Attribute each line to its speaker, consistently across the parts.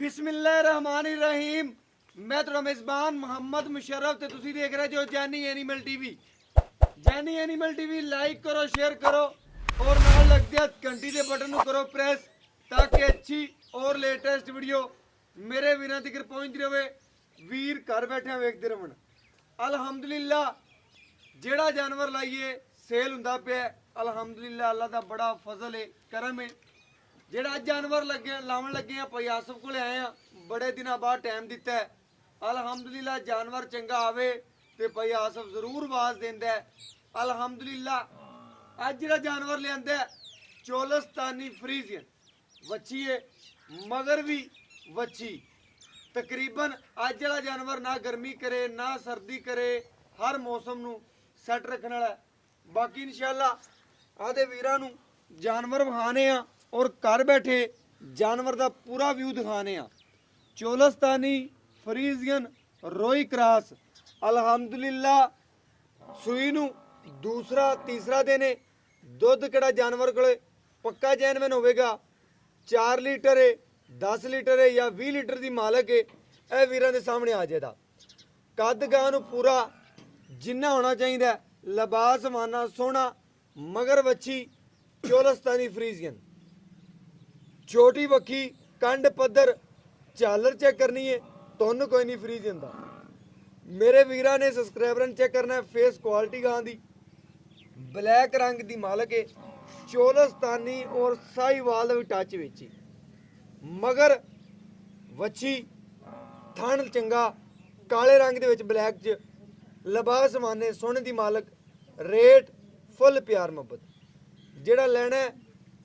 Speaker 1: बिस्मिल्लाहिर्रहमानिर्रहीम। मैं तो मेज़बान मोहम्मद मुशर्रफ ते तुसी देख रहे जो Jaini animal TV. Jaini animal TV like करो, शेयर करो और नाल लग दिया घंटी के बटन करो प्रेस ताकि अच्छी और लेटेस्ट वीडियो मेरे वीरां तक पहुंच रहे। वीर घर बैठे वेखते रहन। अलहमदुलिल्लाह जेड़ा जानवर लाइए सेल हुंदा पिया। अलहमदुलिल्लाह अल्लाह दा बड़ा फजल है, करम है। जेड़ा जानवर लगे लावन लगे हैं भाई आसफ को आए हैं, बड़े दिनों बाद टाइम दिता है। अलहमदुलिल्लाह जानवर चंगा आवे तो भाई आसफ जरूर आवाज देंदा है। अलहमदुलिल्लाह अज जेड़ा जानवर लियांदा है चोलस्तानी फ्रीजियन वच्छी है, मगर भी वच्छी। तकरीबन अज जेड़ा जानवर ना गर्मी करे ना सर्दी करे, हर मौसम नू सैट रखने वाला है। बाकी इंशाअल्लाह आदे वीरां नू जानवर विखाने आ और घर बैठे जानवर का पूरा व्यू दिखाने आ। चोलस्तानी फ्रीजियन रोई क्रॉस अलहमदुलिल्लाह सूई नू दूसरा तीसरा दिन है। दुध किहड़ा जानवर कोले पक्का जैनवन होवेगा। 4 लीटर है, 10 लीटर है या 20 लीटर की मालक है। यह वीरां दे सामने आ जाएगा। कद गां नू पूरा जिन्ना होना चाहिए, लिबास माना सोहना, मगर वच्छी चोलस्तानी फ्रीजियन। छोटी वक्खी कंड पद्धर झालर चेक करनी है, तुहानू कोई नहीं फ्रीजियन दा। मेरे वीरां ने सबसक्राइबर ने चेक करना है फेस क्वालिटी गां दी। ब्लैक रंग दी मालक है, चोलस्तानी और साहीवाल भी टच विच, मगर वच्छी थण चंगा काले रंग दे विच ब्लैक च, लिबास माने सोने दी मालक। रेट फुल प्यार मुहब्बत। जेड़ा लेना है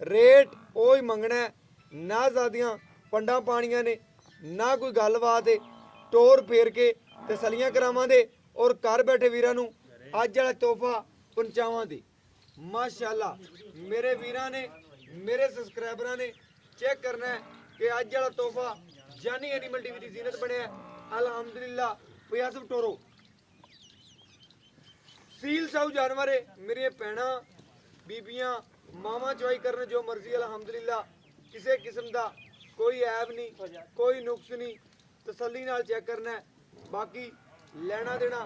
Speaker 1: रेट ओ ही मंगना है, ना ज़्यादियां पंडा पानियां ने ना कोई गलबात है। टोर फेर के तसलियां करावां दे और घर बैठे वीरां नू अज वाला तोहफा पहुंचावां दे। माशाअल्लाह मेरे वीरां ने मेरे सबसक्राइबरां ने चेक करना है कि अज वाला तोहफा जानी एनिमल टीवी की जीनत बनया। अलहमदुलिल्लाह पियासफ टोरो सील साऊ जानवर है। मेरी भैणां बीबियां मावां चवाई करन जो मर्जी। अलहमदुलिल्लाह किसी किस्म का कोई ऐब नहीं, कोई नुक्स नहीं। तसल्ली नाल चेक करना है। बाकी लेना देना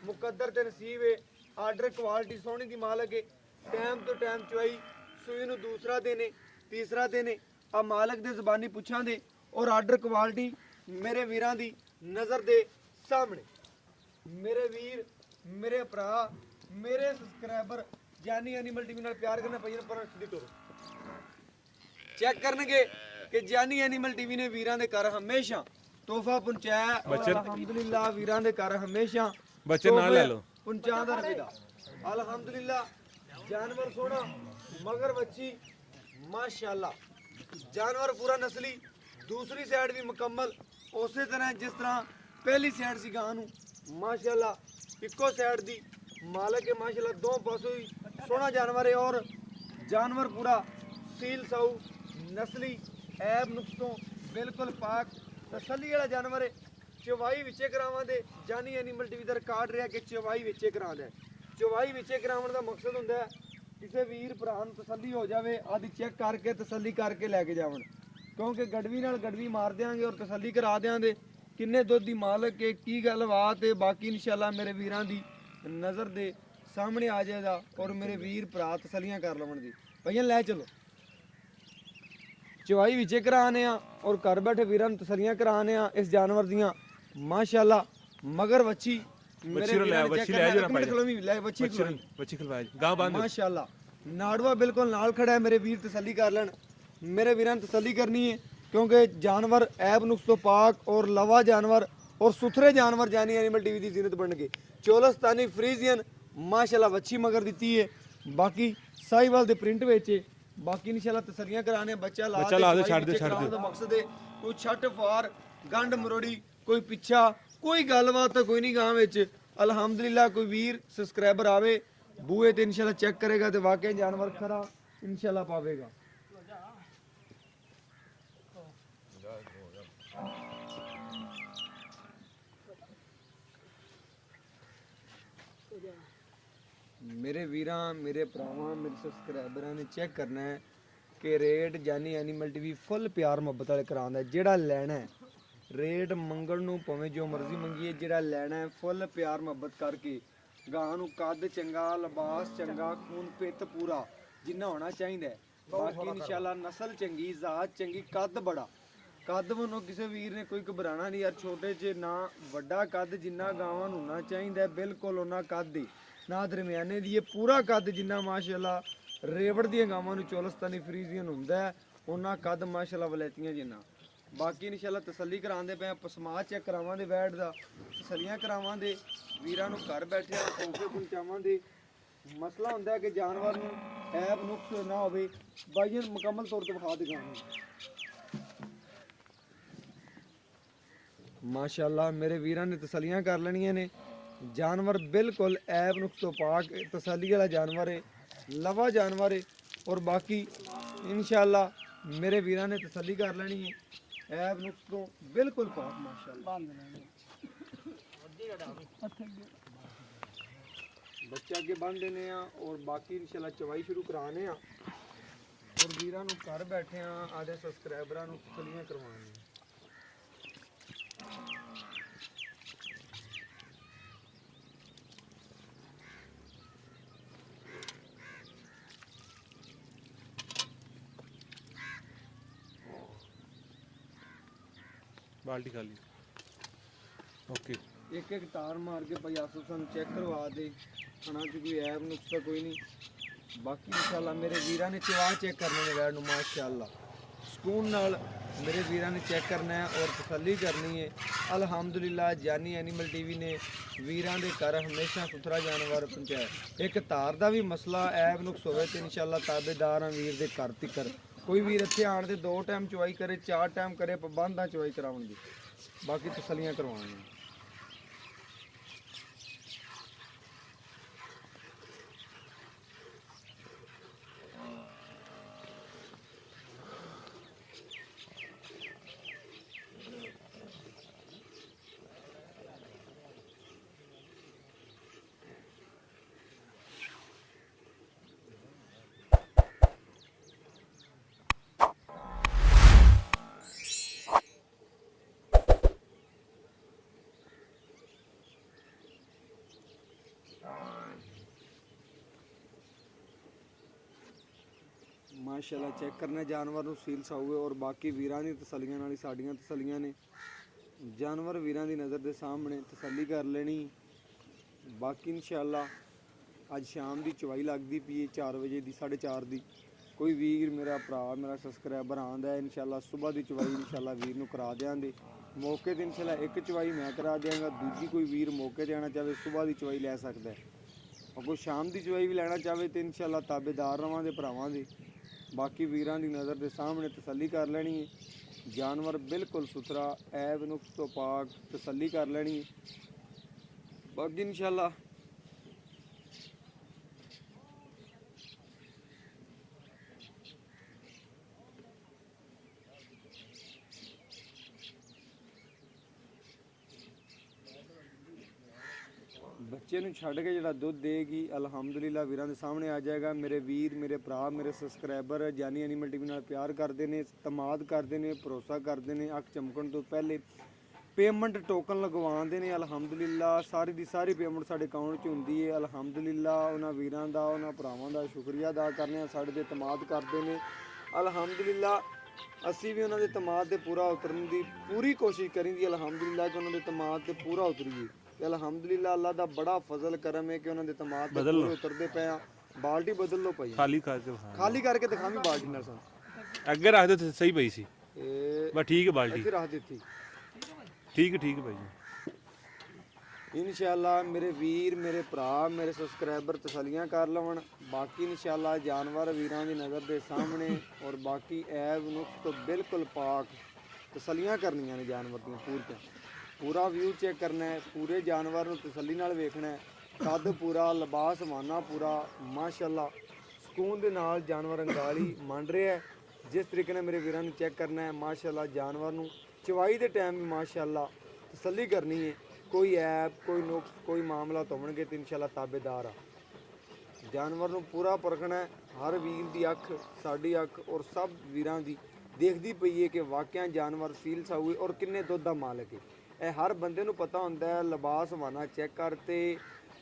Speaker 1: मुकद्दर ते नसीब है। आर्डर क्वालिटी सोहनी दी मालक है। टाइम तो टाइम चवाई सूई नू दूसरा दिन है, तीसरा दिन है। आ मालक दे जबानी पुछां दे और आर्डर क्वालिटी मेरे वीरां दी नज़र दे सामने। मेरे वीर मेरे भरा मेरे सबसक्राइबर जानी एनिमल टीवी नाल प्यार करना भाई पर सीधी टोरो चेक करनगे कि जानी एनिमल टीवी ने वीरां दे घर हमेशा तोहफा पहुंचाया। अलहमदुलिल्लाह वीरां दे घर हमेशा
Speaker 2: बच्चे नाल ले लो
Speaker 1: पहुंचादा रहेगा। अलहमदुलिल्लाह जानवर सोना मगर बच्ची माशाअल्लाह जानवर पूरा नस्ली। दूसरी साइड भी मुकम्मल उस तरह जिस तरह पहली साइड सी गां नू माशाअल्लाह इको साइड दी मालक है। माशाअल्लाह दो पासों ही सोहना जानवर है और जानवर पूरा सील साऊ नस्ली ऐब नुक्स तो बिल्कुल पाक तसल्ली वाला जानवर है। चवाई विचे करावां दे जानी एनिमल टीवी का रिकॉर्ड रहा कि चवाई विचे करा दे। चवाई विचे करावन का मकसद होंदा है किसी वीर भरा नूं तसल्ली हो जाए, आदि चेक करके तसल्ली करके लैके जावन। क्योंकि गड़वी नाल गड़वी मार देंगे और तसल्ली करा देंगे किन्ने दुध की मालक है की गलबात है। बाकी इंशाअल्लाह मेरे वीरां दी नज़र दे सामने आ जाएगा और मेरे वीर भरा तसलियां कर लवन दी। भैया लै चलो चवाई विचे कराने और घर बैठे वीरां तसलियां कराने इस जानवर दियां माशाअल्लाह। मगर वच्छी माशाअल्लाह नाड़वा बिल्कुल नाल खड़ा है। मेरे वीर तसल्ली कर लैन, मेरे वीरां तसल्ली करनी है क्योंकि जानवर ऐब नुक्स तो पाक और लवा जानवर और सुथरे जानवर जानी एनिमल टीवी की जीनत बन गए। चोलस्तानी फ्रीजियन माशाअल्लाह वच्छी मगर दी है। बाकी साहीवाल दे प्रिंट बेचे। बाकी इंशाअल्लाह तसलियां कराने बच्चा ला दे छड़ दे मकसद है कोई छट फार गंड मरोड़ी कोई पिछा कोई गलबात तो कोई नहीं गांव विच। अलहमदुलिल्लाह कोई वीर सबसक्राइबर आवे बूए ते इंशाअल्लाह चेक करेगा तो वाकई जानवर खरा इंशाअल्लाह पावेगा। मेरे वीरां मेरे भरावां मेरे सबसक्राइबरां ने चेक करना है ਕਿ ਰੇਟ ਜਾਨੀ ਐਨੀਮਲ ਟੀਵੀ ਫੁੱਲ ਪਿਆਰ ਮੁਹੱਬਤ ਵਾਲੇ ਕਰਾਉਂਦਾ। ਜਿਹੜਾ ਲੈਣਾ ਹੈ ਰੇਟ ਮੰਗਣ ਨੂੰ ਭਾਵੇਂ ਜੋ ਮਰਜ਼ੀ ਮੰਗੀਏ, ਜਿਹੜਾ ਲੈਣਾ ਹੈ ਫੁੱਲ ਪਿਆਰ ਮੁਹੱਬਤ ਕਰਕੇ। ਗਾਂ ਨੂੰ ਕੱਦ ਚੰਗਾ, ਲਿਬਾਸ ਚੰਗਾ, ਖੂਨ ਪਿੱਤ ਪੂਰਾ ਜਿੰਨਾ ਹੋਣਾ ਚਾਹੀਦਾ। ਬਾਕੀ ਇਨਸ਼ਾਅੱਲਾ ਨਸਲ ਚੰਗੀ, ਜ਼ਾਤ ਚੰਗੀ, ਕੱਦ ਬੜਾ। ਕੱਦ ਵੱਲੋਂ ਕਿਸੇ ਵੀਰ ਨੇ ਕੋਈ ਘਬਰਾਣਾ ਨਹੀਂ ਯਾਰ, ਛੋਟੇ 'ਚ ਨਾ ਵੱਡਾ ਕੱਦ, ਜਿੰਨਾ ਗਾਵਾਂ ਨੂੰ ਹੋਣਾ ਚਾਹੀਦਾ ਬਿਲਕੁਲ ਉਹਨਾਂ ਕੱਦ ਹੀ, ਨਾ ਦਰਮਿਆਨੇ ਦੀ। ਇਹ ਪੂਰਾ ਕੱਦ ਜਿੰਨਾ ਮਾਸ਼ਾਅੱਲਾ ਰੇਵੜ ਦੀਆਂ ਗਾਵਾਂ ਨੂੰ ਚੋਲਸਤਾਨੀ ਫਰੀਜ਼ੀਅਨ ਹੁੰਦਾ ਉਹਨਾਂ ਕੱਦ ਮਾਸ਼ਾਅੱਲਾ ਵਲੈਤੀਆਂ ਜਿੰਨਾ। ਬਾਕੀ ਇਨਸ਼ਾਅੱਲਾ ਤਸੱਲੀ ਕਰਾਉਂਦੇ ਪਏ, ਪਸਮਾ ਚੈੱਕ ਕਰਾਵਾਂਗੇ ਵੈਟ ਦਾ, ਤਸੱਲੀਆਂ ਕਰਾਵਾਂਗੇ ਵੀਰਾਂ ਨੂੰ, ਘਰ ਬੈਠਿਆਂ ਤੋਹਫੇ ਪਹੁੰਚਾਵਾਂਗੇ। ਮਸਲਾ ਹੁੰਦਾ ਕਿ ਜਾਨਵਰ ਨੂੰ ਐਬ ਨੁਕਸ ਨਾ ਹੋਵੇ। ਬਾਈਆਂ ਮੁਕੰਮਲ ਤੌਰ ਤੇ ਵਿਖਾ ਦਿਖਾਵਾਂਗੇ ਮਾਸ਼ਾਅੱਲਾ। ਮੇਰੇ ਵੀਰਾਂ ਨੇ ਤਸੱਲੀਆਂ ਕਰ ਲੈਣੀਆਂ ਨੇ, ਜਾਨਵਰ ਬਿਲਕੁਲ ਐਬ ਨੁਕਸ ਤੋਂ ਪਾਕ ਤਸੱਲੀ ਵਾਲਾ ਜਾਨਵਰ ਹੈ, ਲਵਾ ਜਾਨਵਰ ਹੈ। ਔਰ ਬਾਕੀ ਇਨਸ਼ਾਅੱਲਾ ਮੇਰੇ ਵੀਰਾਂ ਨੇ ਤਸੱਲੀ ਕਰ ਲੈਣੀ ਹੈ, ਐਬ ਨੁਕਸ ਤੋਂ ਬਿਲकुल पाक माशाअल्लाह। बच्चे अगे बन देने और बाकी इंशाल्लाह चवाई शुरू कराने और वीरां नूं घर बैठे आदे सबसक्राइबरां नूं तसल्लियां करवाने।
Speaker 2: बाल्टी खाली ओके।
Speaker 1: एक एक तार मार के भाई आसो सन चेक करवा दे, खाना च कोई ऐब नुक्सा कोई नहीं। बाकी इंशाल्लाह मेरे वीरां ने चवा चेक करने ने वैड नूं माशाअल्लाह सुकून नाल मेरे वीरां ने चेक करना है और तसल्ली करनी है। अल्हम्दुलिल्लाह जानी एनिमल टीवी ने वीरां दे घर हमेशा सुथरा जानवर पहुंचाया। एक तार दा भी मसला ऐब नुक्स होवे ते इंशाल्लाह ताबेदार हां वीर दे घर तिकर। कोई वीर इत्थे आण दे 2 टाइम चवाई करे, 4 टाइम करे, पाबंद चवाई कराउण दी, बाकी तसल्लियां करवाउणियां। माशाअल्लाह चेक करना जानवर ਨੂੰ ਸੀਲ ਸਾਊਏ और बाकी ਵੀਰਾਂ ਦੀ ਤਸੱਲੀਆਂ ਨਾਲ ਹੀ ਸਾਡੀਆਂ ਤਸੱਲੀਆਂ ਨੇ। ਜਾਨਵਰ ਵੀਰਾਂ ਦੀ ਨਜ਼ਰ ਦੇ ਸਾਹਮਣੇ ਤਸੱਲੀ ਕਰ ਲੈਣੀ। ਬਾਕੀ ਇਨਸ਼ਾਅੱਲਾ ਅੱਜ ਸ਼ਾਮ ਦੀ ਚਵਾਈ ਲੱਗਦੀ ਪਈ 4 ਵਜੇ ਦੀ, 4:30 ਦੀ। ਕੋਈ ਵੀਰ ਮੇਰਾ ਭਰਾ ਮੇਰਾ ਸਬਸਕ੍ਰਾਈਬਰ ਆਂਦਾ ਇਨਸ਼ਾਅੱਲਾ ਸਵੇਰ ਦੀ ਚਵਾਈ ਇਨਸ਼ਾਅੱਲਾ ਵੀਰ ਨੂੰ ਕਰਾ ਦਿਆਂਗੇ ਮੌਕੇ ਤੇ। ਇਨਸ਼ਾਅੱਲਾ ਇੱਕ ਚਵਾਈ ਮੈਂ ਕਰਾ ਦਿਆਂਗਾ, ਦੂਜੀ ਕੋਈ ਵੀਰ ਮੌਕੇ ਤੇ ਆਣਾ ਚਾਹੇ ਸਵੇਰ ਦੀ ਚਵਾਈ ਲੈ ਸਕਦਾ ਹੈ। और कोई शाम की चवाई भी लेना चाहे तो इंशाअल्लाह ताबेदार रवांगे भरावां दी। बाकी वीरां दी नज़र के सामने तसल्ली कर लेनी है। जानवर बिल्कुल सुथरा ऐब नुक्स तो पाक तसल्ली कर लेनी है। बाकी इंशाअल्लाह बच्चे नूं छड्ड के जिहड़ा दुध देगी अलहमदुलिल्लाह वीरां दे सामने आ जाएगा। मेरे वीर मेरे भरा मेरे सबसक्राइबर जानी एनिमल टीवी नाल प्यार करते हैं, तमाद करते हैं, भरोसा करते हैं। अख चमकण तो पहले पेमेंट टोकन लगवाते हैं। अलहमदुलिल्लाह सारी दी सारी पेमेंट साडे अकाउंट च हुंदी है। अलहमदुलिल्लाह उन्हां वीरां दा उन्हां भरावां दा शुक्रिया अदा करने साडे ते तमाद करते हैं। अलहमदुलिल्लाह असी भी उन्हां दे तमाद ते पूरा उतरन दी पूरी कोशिश करेंगे। अलहमदुलिल्लाह कि उन्हां दे तमाद ते पूरा उतरीए। अलहमदुलिल्लाह अल्लाह दा बड़ा फजल करम है कि उन्होंने तमाद पूरे उतरते पे। बाल्टी बदल लो पई खाली करके दिखावी बाल्टी ना सन
Speaker 2: अगे रख दे सही पई सी बस ठीक है। बाल्टी
Speaker 1: इधर रख दी
Speaker 2: ठीक है भाई।
Speaker 1: इंशाअल्लाह मेरे वीर मेरे भरा मेरे सबसक्राइबर तसलियां कर लवन। बाकी इंशाअल्लाह जानवर वीरां दी नज़र के सामने और बाकी ऐब नुक्स तो बिल्कुल पाक तसलियां करनियां ने जानवर दी पूरियां। पूरा व्यू चेक करना है, पूरे जानवर नूं तसल्ली नाल वेखना है। कद पूरा लिबास माना पूरा माशाअल्लाह सुकून दे नाल जानवर अंगाली मंड रहा है। जिस तरीके नाल मेरे वीरां नूं चेक करना है माशाअल्लाह जानवर नूं चवाई दे टाइम भी माशाअल्लाह तसल्ली करनी है। कोई ऐब कोई नुक्स कोई मामला तो होणगे तो इंशाअल्लाह ताबेदार आ। जानवर नूं पूरा परखना है। ਹਰ ਵੀਰ ਦੀ ਅੱਖ, ਸਾਡੀ ਅੱਖ ਔਰ ਸਭ ਵੀਰਾਂ ਦੀ ਦੇਖਦੀ ਪਈ ਹੈ ਕਿ ਵਾਕਿਆ ਜਾਨਵਰ ਸੀਲ ਸਾਊ ਹੈ ਔਰ ਕਿੰਨੇ ਦੁੱਧ ਦਾ ਮਾਲਕ ਹੈ। ਇਹ ਹਰ ਬੰਦੇ ਨੂੰ ਪਤਾ ਹੁੰਦਾ ਹੈ। ਲਿਬਾਸ ਵਾਨਾ ਚੈੱਕ ਕਰਤੇ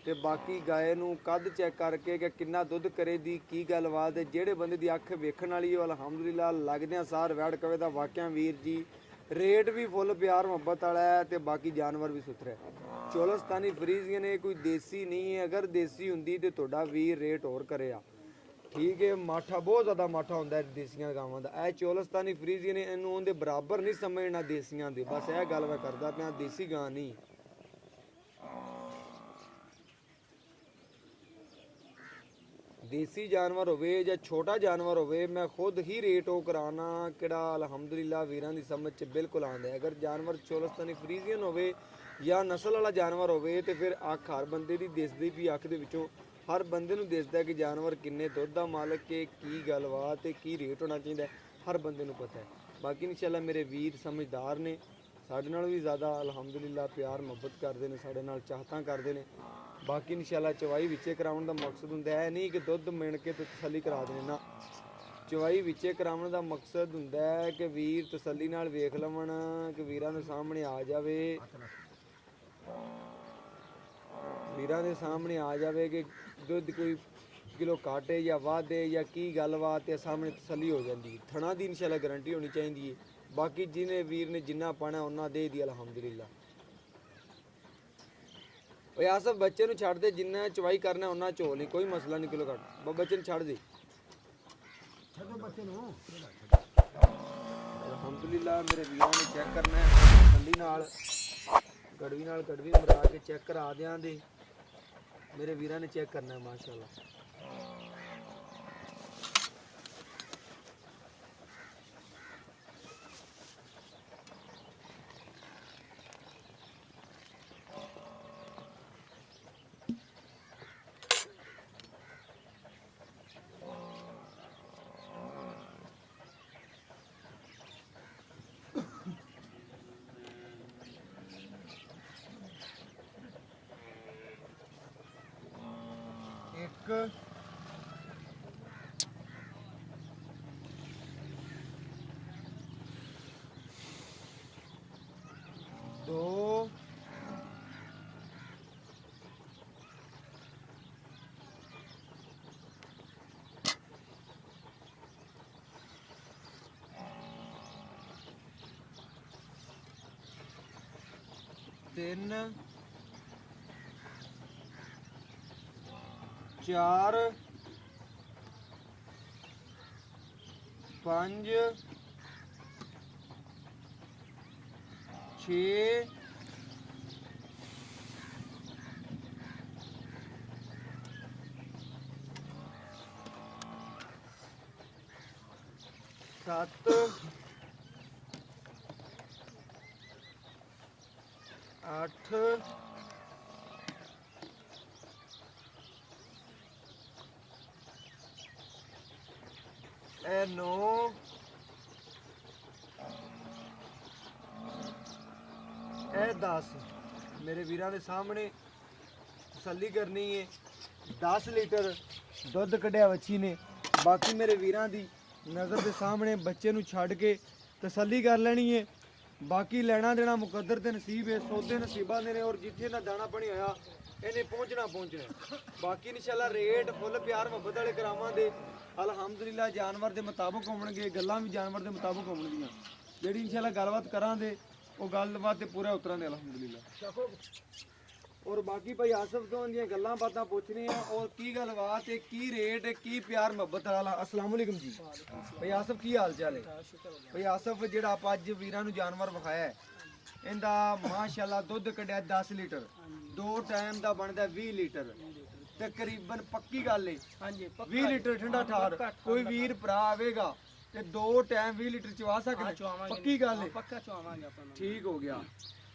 Speaker 1: ਤੇ ਬਾਕੀ ਗਾਏ ਨੂੰ ਕੱਦ ਚੈੱਕ ਕਰਕੇ ਕਿ ਕਿੰਨਾ ਦੁੱਧ ਕਰੇ ਦੀ ਕੀ ਗੱਲਬਾਤ ਹੈ। ਜਿਹੜੇ ਬੰਦੇ ਦੀ ਅੱਖ ਵੇਖਣ ਵਾਲੀ ਹੈ ਅਲਹਮਦੁਲਿਲਾ ਲੱਗਦਿਆਂ ਸਾਰ ਵੈੜ ਕਵੇ ਦਾ ਵਾਕਿਆ ਵੀਰ ਜੀ ਰੇਟ ਵੀ ਫੁੱਲ ਪਿਆਰ ਮੁਹੱਬਤ ਵਾਲਾ ਹੈ ਤੇ ਬਾਕੀ ਜਾਨਵਰ ਵੀ ਸੁਥਰਾ ਹੈ। ਚੋਲਸਤਾਨੀ ਫਰੀਜ਼ੀਅਨ ਇਹ ਕੋਈ ਦੇਸੀ ਨਹੀਂ ਹੈ। ਅਗਰ ਦੇਸੀ ਹੁੰਦੀ ਤੇ ਤੁਹਾਡਾ ਵੀਰ ਰੇਟ ਹੋਰ ਕਰਿਆ। ਠੀਕ ਹੈ, ਮਾਠਾ ਬਹੁਤ ਜ਼ਿਆਦਾ ਮਾਠਾ ਹੁੰਦਾ ਹੈ ਦੇਸੀਆਂ ਗਾਵਾਂ ਦਾ। ਇਹ ਚੋਲਸਤਾਨੀ ਫਰੀਜ਼ੀਅਨ ਇਹਨੂੰ ਉਹਦੇ ਬਰਾਬਰ ਨਹੀਂ ਸਮਝਣਾ ਦੇਸੀਆਂ ਦੇ। ਬਸ ਇਹ ਗੱਲ ਮੈਂ ਕਰਦਾ ਪਿਆ, ਦੇਸੀ ਗਾਂ ਨਹੀਂ। ਦੇਸੀ ਜਾਨਵਰ ਹੋਵੇ ਜਾਂ ਛੋਟਾ ਜਾਨਵਰ ਹੋਵੇ ਮੈਂ ਖੁਦ ਹੀ ਰੇਟ ਉਹ ਕਰਾਣਾ ਕਿਹੜਾ ਅਲਹਮਦੁਲਿਲਾ ਵੀਰਾਂ ਦੀ ਸਮਝ 'ਚ ਬਿਲਕੁਲ ਆਉਂਦਾ ਹੈ। ਅਗਰ ਜਾਨਵਰ ਚੋਲਸਤਾਨੀ ਫਰੀਜ਼ੀਅਨ ਹੋਵੇ ਜਾਂ ਨਸਲ ਵਾਲਾ ਜਾਨਵਰ ਹੋਵੇ ਤੇ ਫਿਰ ਅੱਖ ਹਰ ਬੰਦੇ ਦੀ ਦਿਸਦੀ ਵੀ, ਅੱਖ ਦੇ ਵਿੱਚੋਂ ਹਰ ਬੰਦੇ ਨੂੰ ਦਿਸਦਾ ਕਿ ਜਾਨਵਰ ਕਿੰਨੇ ਦੁੱਧ ਦਾ ਮਾਲਕ ਹੈ, ਕੀ ਗੱਲਬਾਤ ਹੈ, ਕੀ ਰੇਟ ਹੋਣਾ ਚਾਹੀਦਾ, ਹਰ ਬੰਦੇ ਨੂੰ ਪਤਾ ਹੈ। ਬਾਕੀ ਇਨਸ਼ਾਅੱਲਾ ਮੇਰੇ ਵੀਰ ਸਮਝਦਾਰ ਨੇ, ਸਾਡੇ ਨਾਲ ਵੀ ਜ਼ਿਆਦਾ ਅਲਹਮਦੁਲਿਲਾ ਪਿਆਰ ਮੁਹੱਬਤ ਕਰਦੇ ਨੇ, ਸਾਡੇ ਨਾਲ ਚਾਹਤਾਂ ਕਰਦੇ ਨੇ। ਬਾਕੀ ਇਨਸ਼ਾਅੱਲਾ ਚਵਾਈ ਵਿੱਚੇ ਕਰਾਉਣ ਦਾ ਮਕਸਦ ਹੁੰਦਾ ਹੈ ਨਹੀਂ ਕਿ ਦੁੱਧ ਮਿਣ ਕੇ ਤੇ ਤਸੱਲੀ ਕਰਾ ਦੇਣੇ ਨਾ। ਚਵਾਈ ਵਿੱਚੇ ਕਰਾਉਣ ਦਾ ਮਕਸਦ ਹੁੰਦਾ ਹੈ ਕਿ ਵੀਰ ਤਸੱਲੀ ਨਾਲ ਵੇਖ ਲਵਣ, ਕਿ ਵੀਰਾਂ ਦੇ ਸਾਹਮਣੇ ਆ ਜਾਵੇ, ਵੀਰਾਂ ਦੇ ਸਾਹਮਣੇ ਆ ਜਾਵੇ ਕਿ ਦੁੱਧ ਕੋਈ ਕਿਲੋ ਘਾਟੇ ਜਾਂ ਵਾਧੇ ਜਾਂ ਕੀ ਗੱਲਬਾਤ ਹੈ, ਸਾਹਮਣੇ ਤਸੱਲੀ ਹੋ ਜਾਂਦੀ ਹੈ। ਥਣਾ ਦੀ ਇਨਸ਼ਾਅੱਲਾ ਗਾਰੰਟੀ ਹੋਣੀ ਚਾਹੀਦੀ ਹੈ। ਬਾਕੀ ਜਿਹਨੇ ਵੀਰ ਨੇ ਜਿੰਨਾ ਪਾਣਾ ਉਹਨਾਂ ਦੇ ਦੀ ਅਲਹਮਦੁਲਿਲਾ। ਓਏ ਆਸਫ ਬੱਚੇ ਨੂੰ ਛੱਡ ਦੇ, ਜਿੰਨਾ ਚਵਾਈ ਕਰਨਾ ਉਹਨਾਂ ਝੋ ਨਹੀਂ, ਕੋਈ ਮਸਲਾ ਨਹੀਂ ਕਿਲੋ ਘੱਟ, ਬੱਚੇ ਨੂੰ ਛੱਡ ਦੇ, ਛੱਡੋ ਬੱਚੇ ਨੂੰ। ਅਲਹਮਦੁਲਿਲਾ ਮੇਰੇ ਵੀਰਾਂ ਨੇ ਚੈੱਕ ਕਰਨਾ ਹੈ ਤਸੱਲੀ ਨਾਲ, ਗੜਵੀ ਨਾਲ ਗੜਵੀ ਮਰਾ ਕੇ ਚੈੱਕ ਕਰਾ ਦਿਆਂ ਦੇ। ਮੇਰੇ ਵੀਰਾਂ ਨੇ ਚੈੱਕ ਕਰਨਾ ਹੈ ਮਾਸ਼ਾਅੱਲਾ। ਇੱਕ ਦੋ ਤਿੰਨ ਚਾਰ ਪੰਜ ਛੇ ਸੱਤ ਅੱਠ ਇਹ 9 ਇਹ 10। ਮੇਰੇ ਵੀਰਾਂ ਦੇ ਸਾਹਮਣੇ ਤਸੱਲੀ ਕਰਨੀ ਹੈ। 10 ਲੀਟਰ ਦੁੱਧ ਕੱਢਿਆ ਵੱਛੀ ਨੇ। ਬਾਕੀ ਮੇਰੇ ਵੀਰਾਂ ਦੀ ਨਜ਼ਰ ਦੇ ਸਾਹਮਣੇ ਬੱਚੇ ਨੂੰ ਛੱਡ ਕੇ ਤਸੱਲੀ ਕਰ ਲੈਣੀ ਹੈ। ਬਾਕੀ ਲੈਣਾ ਦੇਣਾ ਮੁਕੱਦਰ ਤੇ ਨਸੀਬ ਹੈ, ਸੌਦੇ ਨਸੀਬਾਂ ਦੇ ਨੇ ਔਰ ਜਿੱਥੇ ਦਾ ਦਾਣਾ ਪਾਣੀ ਹੋਇਆ ਇਹਨੇ ਪਹੁੰਚਣਾ। ਬਾਕੀ ਇਨਸ਼ਾਅੱਲਾ ਰੇਟ ਫੁੱਲ ਪਿਆਰ ਮੁਹੱਬਤ ਵਾਲੇ ਕਰਾਵਾਂਗੇ। ਅਲਹਮਦੁਲਿਲਾ ਜਾਨਵਰ ਦੇ ਮੁਤਾਬਕ ਹੋਣਗੇ, ਗੱਲਾਂ ਵੀ ਜਾਨਵਰ ਦੇ ਮੁਤਾਬਕ ਹੋਣਗੀਆਂ। ਜਿਹੜੀ ਇਨਸ਼ਾਅੱਲਾ ਗੱਲਬਾਤ ਕਰਾਂਗੇ ਉਹ ਗੱਲਬਾਤ ਤੇ ਪੂਰਾ ਉਤਰਾਂਗੇ ਅਲਹਮਦੁਲਿਲਾ। ਔਰ ਬਾਕੀ ਭਾਈ ਆਸਫ ਤੋਂ ਦੀਆਂ ਗੱਲਾਂ ਬਾਤਾਂ ਪੁੱਛਣੀਆਂ ਔਰ ਕੀ ਗੱਲਬਾਤ ਹੈ, ਕੀ ਰੇਟ ਹੈ, ਕੀ ਪਿਆਰ ਮੁਹੱਬਤ ਵਾਲਾ। अस्सलाम वालेकुम जी ਭਾਈ ਆਸਫ, ਕੀ ਹਾਲ ਚਾਲ ਹੈ? ਭਾਈ ਆਸਫ ਜਿਹੜਾ ਆਪਾਂ ਅੱਜ ਵੀਰਾਂ ਨੂੰ ਜਾਨਵਰ ਵਿਖਾਇਆ ਹੈ ਇਹਦਾ ਮਾਸ਼ਾਅੱਲਾ ਦੁੱਧ ਕੱਢਿਆ 10 ਲੀਟਰ, 2 ਟਾਈਮ ਦਾ ਬਣਦਾ 20 ਲੀਟਰ ਤਕਰੀਬਨ। ਪੱਕੀ ਗੱਲ ਹੈ, ਹਾਂਜੀ 20 ਲੀਟਰ ਠੰਡਾ ਠਾਰ ਕੋਈ ਵੀਰ ਭਰਾ ਆਵੇਗਾ ਤੇ 2 ਟਾਈਮ 20 ਲੀਟਰ ਚਵਾ ਸਕਦਾ। ਪੱਕੀ ਗੱਲ ਹੈ, ਪੱਕਾ ਚਵਾਵਾਂਗੇ ਆਪਾਂ। ਠੀਕ ਹੋ ਗਿਆ,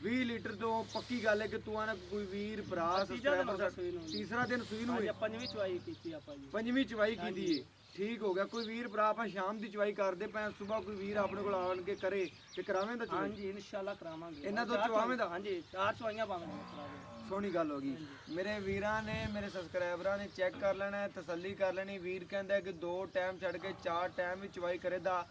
Speaker 1: 20 ਲੀਟਰ ਤੋਂ ਪੱਕੀ ਗੱਲ ਹੈ ਕਿ ਤੂੰ ਆਣਾ ਕੋਈ ਵੀਰ ਭਰਾ ਸਬਸਕ੍ਰਾਈਬਰ ਤੀਸਰਾ ਦਿਨ ਸੂਈ ਨੂੰ ਹੈ।
Speaker 3: ਪੰਜਵੀਂ ਚਵਾਈ ਕੀਤੀ ਆਪਾਂ ਜੀ,
Speaker 1: ਪੰਜਵੀਂ ਚਵਾਈ ਕੀਤੀ ਹੈ। ਠੀਕ ਹੋ ਗਿਆ। ਕੋਈ ਵੀਰ ਭਰਾ ਆਪਾਂ ਸ਼ਾਮ ਦੀ ਚਵਾਈ ਕਰਦੇ ਪਏ, ਸਵੇਰ ਕੋਈ ਵੀਰ ਆਪਣੇ ਕੋਲ ਆਣ ਕੇ ਕਰੇ ਤੇ ਕਰਾਵੇਂ ਦਾ ਚਵਾਈ?
Speaker 3: ਹਾਂਜੀ ਇਨਸ਼ਾਅੱਲਾ ਕਰਾਵਾਂਗੇ।
Speaker 1: ਇਹਨਾਂ ਤੋਂ ਚਵਾਵੇਂ ਦਾ?
Speaker 3: ਹਾਂਜੀ 4 ਚਵਾਈਆਂ ਪਾਵਾਂਗੇ।
Speaker 1: ਸੋਹਣੀ ਗੱਲ ਹੋ ਗਈ। ਮੇਰੇ ਵੀਰਾਂ ਨੇ, ਮੇਰੇ ਸਬਸਕ੍ਰਾਈਬਰਾਂ ਨੇ ਚੈੱਕ ਕਰ ਲੈਣਾ ਹੈ, ਤਸੱਲੀ ਕਰ ਲੈਣੀ। ਵੀਰ ਕਹਿੰਦਾ ਕਿ 2 ਟਾਈਮ ਛੱਡ ਕੇ 4 ਟਾਈਮ ਵੀ ਚਵਾਈ ਕਰੇਦਾ।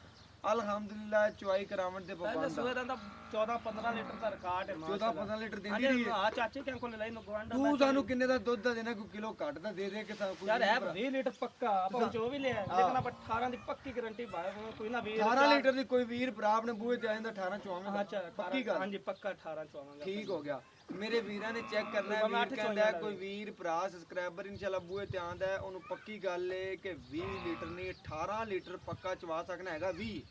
Speaker 1: ਅਲਹਮਦੁਲਿਲਾ ਚਵਾਈ ਕਰਾਵਣ ਤੇ
Speaker 3: ਪਹਿਲੇ
Speaker 1: ਪਾਬੰਦ
Speaker 3: ਸਵੇਰ ਦਾ 14-15 ਲੀਟਰ ਦਾ ਰਿਕਾਰਡ ਹੈ।
Speaker 1: 14-15 ਲੀਟਰ ਦਿੰਦੀ ਰਹੀ ਹੈ।
Speaker 3: ਹਾਂ ਚਾਚੇ ਕਿਆਂ ਕੋਲ ਲੈ ਨੂੰ ਗਵਾਂਡਾ।
Speaker 1: ਤੂੰ ਸਾਨੂੰ ਕਿੰਨੇ ਦਾ ਦੁੱਧ ਦਾ ਦੇਣਾ? ਕੋਈ ਕਿਲੋ ਘੱਟ ਦਾ ਦੇ ਦੇ ਕਿ ਸਾਨੂੰ ਕੋਈ
Speaker 3: ਯਾਰ ਹੈ 20 ਲੀਟਰ ਪੱਕਾ ਆਪਾਂ ਜੋ ਵੀ ਲਿਆ, ਲੇਕਿਨ ਆਪਾਂ 18 ਦੀ ਪੱਕੀ ਗਾਰੰਟੀ ਪਾਏ ਕੋਈ ਨਾ 20
Speaker 1: 18 ਲੀਟਰ ਦੀ ਕੋਈ ਵੀਰ ਭਰਾ ਆਪਣੇ ਬੂਹੇ ਤੇ ਆ ਜਾਂਦਾ 18 ਚਵਾਵੇਂ ਦਾ।
Speaker 3: ਅੱਛਾ
Speaker 1: ਪੱਕੀ ਗੱਲ?
Speaker 3: ਹਾਂਜੀ ਪੱਕਾ 18 ਚਵਾਵਾਂਗੇ।
Speaker 1: ਠੀਕ ਹੋ ਗਿਆ। ਮੇਰੇ ਵੀਰਾਂ ਨੇ ਚੈੱਕ ਕਰਨਾ ਹੈ। ਵੀਰ ਕਹਿੰਦਾ ਹੈ ਕੋਈ ਵੀਰ ਭਰਾ ਸਬਸਕ੍ਰਾਈਬਰ ਇਨਸ਼ਾਅੱਲਾ ਬੂਹੇ ਤੇ ਆਂਦਾ ਹੈ, ਉਹਨੂੰ ਪੱਕੀ ਗੱਲ ਹੈ ਕਿ 20 ਲੀਟਰ ਨਹੀਂ 18 ਲੀਟਰ ਪੱਕਾ ਚਵਾ ਸਕਣਾ ਹੈਗਾ। 20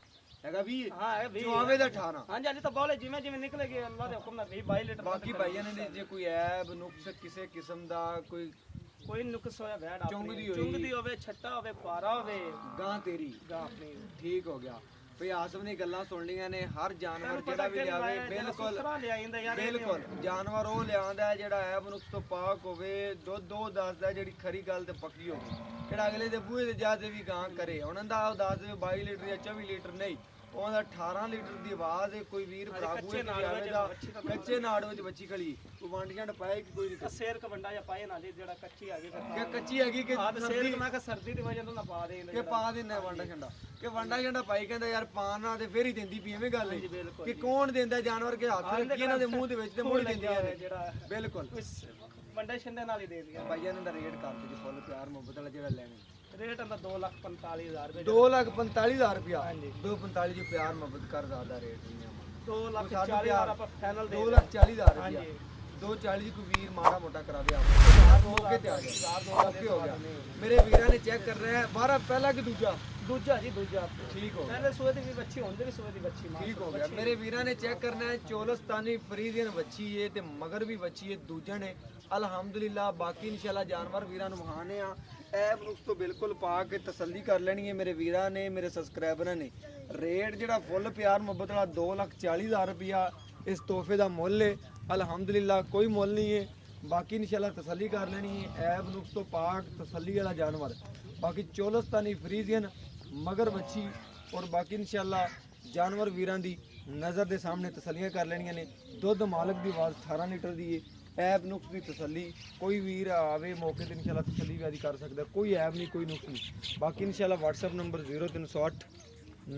Speaker 1: ਹੈਗਾ 20
Speaker 3: ਹਾਂ ਹੈ 20
Speaker 1: ਚਵਾਵੇ ਦਾ 18।
Speaker 3: ਹਾਂਜੀ ਅੱਜ ਤਾਂ ਬੋਲੇ ਜਿਵੇਂ ਜਿਵੇਂ ਨਿਕਲੇਗੇ ਅੱਲਾਹ ਦੇ ਹੁਕਮ ਨਾਲ 20-22 ਲੀਟਰ।
Speaker 1: ਬਾਕੀ ਭਾਈਆਂ ਨੇ ਜੇ ਕੋਈ ਐਬ ਨੁਕਸ ਕਿਸੇ ਕਿਸਮ ਦਾ
Speaker 3: ਕੋਈ ਨੁਕਸ ਹੋਇਆ ਵੈੜ
Speaker 1: ਚੁੰਗਦੀ
Speaker 3: ਆਪਣੀ ਚੁੰਗਦੀ ਹੋਵੇ, ਛੱਟਾ ਹੋਵੇ, ਪਾਰਾ ਹੋਵੇ,
Speaker 1: ਗਾਂ ਤੇਰੀ
Speaker 3: ਗਾਂ ਆਪਣੀ।
Speaker 1: ਠੀਕ ਹੋ ਗਿਆ। ਭਈ ਆਸਮ ਨੇ ਗੱਲਾਂ ਸੁਣ ਲੀਆਂ ਨੇ। ਹਰ ਜਾਨਵਰ ਜਿਹੜਾ ਵੀ ਲਿਆਵੇ ਬਿਲਕੁਲ ਬਿਲਕੁਲ ਜਾਨਵਰ ਉਹ ਲਿਆਂਦਾ ਹੈ ਜਿਹੜਾ ਐਬ ਨੁਕਸ ਤੋਂ ਪਾਕ ਹੋਵੇ। ਦੁੱਧ ਦੋ ਦੱਸਦਾ ਜਿਹੜੀ ਖਰੀ ਗੱਲ ਤੇ ਪੱਕੀ ਹੋਵੇ। ਜਿਹੜਾ ਅਗਲੇ ਦੇ ਬੂਹੇ ਤੇ ਜਾ ਕੇ ਵੀ ਗਾਂ ਕਰੇ, ਉਹਨਾਂ ਦਾ ਉਹ ਦੱਸ ਦੇ 22 ਲੀਟਰ ਜਾਂ 24 ਲੀਟਰ ਨਹੀਂ, ਉਹਦਾ 18 ਲੀਟਰ ਦੀ ਆਵਾਜ਼ ਹੈ। ਕੋਈ ਵੀਰ ਭਰਾ ਬੂਹੇ ਤੇ ਆਵੇਗਾ ਕੱਚੇ ਨਾੜ ਵਿੱਚ ਬੱਚੀ ਖਲੀ ਕੋਈ ਵੰਡ ਜੰਡ ਪਾਏ ਕਿ ਕੋਈ ਨਹੀਂ?
Speaker 3: ਸ਼ੇਰ ਕਵੰਡਾ ਜਾਂ ਪਾਏ ਨਾ ਜੀ ਜਿਹੜਾ ਕੱਚੀ ਆ ਗਈ
Speaker 1: ਕਿ ਕੱਚੀ ਹੈਗੀ ਕਿ
Speaker 3: ਹਾਂ ਤੇ ਸ਼ੇਰ ਮੈਂ ਕਿ ਸਰਦੀ ਦੀ ਵਜ੍ਹਾ ਤੋਂ ਨਾ ਪਾ ਦੇ
Speaker 1: ਕਿ ਪਾ ਦਿੰਦਾ ਵੰਡਾ ਛੰਡਾ ਕਿ ਵੰਡਾ ਛੰਡਾ ਪਾਈ ਕਹਿੰਦਾ ਯਾਰ ਪਾਣ ਨਾਲ ਤੇ ਫੇਰ ਹੀ ਦਿੰਦੀ ਪਈ। ਐਵੇਂ ਗੱਲ ਹੈ ਕਿ ਕੌਣ ਦਿੰਦਾ ਜਾਨਵਰ ਕੇ ਹੱਥ ਰੱਖੀ ਇਹਨਾਂ ਦੇ ਮੂੰਹ ਦੇ ਵਿੱਚ ਤੇ ਮੂੰਹ ਦਿੰਦੀਆਂ ਨੇ
Speaker 3: ਜਿਹੜਾ
Speaker 1: ਬਿਲਕੁਲ
Speaker 3: ਵੰਡੇ ਛੰਡੇ ਨਾਲ ਹੀ ਦੇ ਦਿਆ।
Speaker 1: ਭਾਈਆਂ ਨੇ ਦਾ ਰੇਟ ਕਰ ਦਿੱਤੀ ਫੁੱਲ ਪਿਆਰ ਮੁਹੱਬਤ ਵਾਲਾ ਜਿਹੜਾ ਲੈਣੇ।
Speaker 3: ਰੇਟ ਦਾ 2,45,000 ਰੁਪਏ।
Speaker 1: 2,45,000 ਰੁਪਇਆ।
Speaker 3: ਹਾਂਜੀ
Speaker 1: 2,45 ਜੋ ਪਿਆਰ ਮੁਹੱਬਤ ਕਰ ਜ਼ਿਆਦਾ ਰੇਟ ਨਹੀਂ ਆ।
Speaker 3: 2,40,000 ਆਪਾਂ ਫਾਈਨਲ ਦੇ
Speaker 1: 2,40,000 ਰੁਪਇਆ। 2,40 ਦੀ ਕੋਈ ਵੀਰ ਮਾੜਾ ਮੋਟਾ ਕਰਾ ਦੇ ਆਪ ਮੌਕੇ ਤੇ ਆ ਜਾ ਓਕੇ ਹੋ ਗਿਆ। ਮੇਰੇ ਵੀਰਾਂ ਨੇ ਚੈੱਕ ਕਰ ਰਿਹਾ ਹੈ 12 ਪਹਿਲਾ ਕਿ ਦੂਜਾ?
Speaker 3: ਦੂਜਾ ਜੀ ਦੂਜਾ।
Speaker 1: ਠੀਕ ਹੋ ਗਿਆ।
Speaker 3: ਪਹਿਲੇ ਸੂਏ ਦੀ ਵੀ ਬੱਚੀ ਹੁੰਦੀ ਵੀ ਸੂਏ ਦੀ ਬੱਚੀ ਮਾਂ।
Speaker 1: ਠੀਕ ਹੋ ਗਿਆ। ਮੇਰੇ ਵੀਰਾਂ ਨੇ ਚੈੱਕ ਕਰਨਾ ਹੈ ਚੋਲਸਤਾਨੀ ਫਰੀਜ਼ੀਅਨ ਵੱਛੀ ਹੈ ਤੇ ਮਗਰ ਵੀ ਵੱਛੀ ਹੈ ਦੂਜਾ ਨੇ। ਅਲਹਮਦੁਲਿਲਾ ਬਾਕੀ ਇਨਸ਼ਾਅੱਲਾ ਜਾਨਵਰ ਵੀਰਾਂ ਨੂੰ ਵਹਾਣੇ ਆ। ਐਬ ਨੁਕਸ ਤੋਂ ਬਿਲਕੁਲ ਪਾ ਕੇ ਤਸੱਲੀ ਕਰ ਲੈਣੀ ਹੈ ਮੇਰੇ ਵੀਰਾਂ ਨੇ, ਮੇਰੇ ਸਬਸਕ੍ਰਾਈਬਰਾਂ ਨੇ। ਰੇਟ ਜਿਹੜਾ ਫੁੱਲ ਪਿਆਰ ਮੁਹੱਬਤ ਵਾਲਾ 2,40,000 ਰੁਪਇਆ ਇਸ ਤੋਹਫੇ ਦਾ ਮੁੱਲ ਹੈ। ਅਲਹਮਦੁਲਿਲਾ ਕੋਈ ਮੁੱਲ ਨਹੀਂ ਹੈ। ਬਾਕੀ ਇਨਸ਼ਾਅੱਲਾ ਤਸੱਲੀ ਕਰ ਲੈਣੀ ਹੈ। ਐਬ ਨੁਕਸ ਤੋਂ ਪਾਕ ਤਸੱਲੀ ਵਾਲਾ ਜਾਨਵਰ। ਬਾਕੀ ਚੋਲਸਤਾਨੀ ਫਰੀਜ਼ੀਅਨ ਮਗਰ ਵੱਛੀ ਔਰ ਬਾਕੀ ਇਨਸ਼ਾਅੱਲਾ ਜਾਨਵਰ ਵੀਰਾਂ ਦੀ ਨਜ਼ਰ ਦੇ ਸਾਹਮਣੇ ਤਸੱਲੀਆਂ ਕਰ ਲੈਣੀਆਂ ਨੇ। ਦੁੱਧ ਮਾਲਕ ਦੀ ਆਵਾਜ਼ 18 ਲੀਟਰ ਦੀ ਹੈ। ਐਬ ਨੁਕਸ ਦੀ ਤਸੱਲੀ ਕੋਈ ਵੀਰ ਆਵੇ ਮੌਕੇ ਤੇ ਇਨਸ਼ਾਅੱਲਾ ਤਸੱਲੀ ਵੀ ਆਦੀ ਕਰ ਸਕਦਾ। ਕੋਈ ਐਬ ਨਹੀਂ ਕੋਈ ਨੁਕਸ ਨਹੀਂ। ਬਾਕੀ ਇਨਸ਼ਾਅੱਲਾ WhatsApp ਨੰਬਰ 0308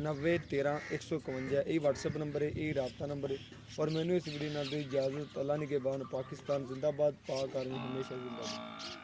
Speaker 1: 90 13 151 ਇਹ WhatsApp ਨੰਬਰ ਹੈ, ਇਹ ਰਾਬਤਾ ਨੰਬਰ ਹੈ। और मैंने इस वीडियो में इजाज़त। अल्लाह ने के बाद पाकिस्तान जिंदाबाद, पाक आर्मी हमेशा जिंदाबाद।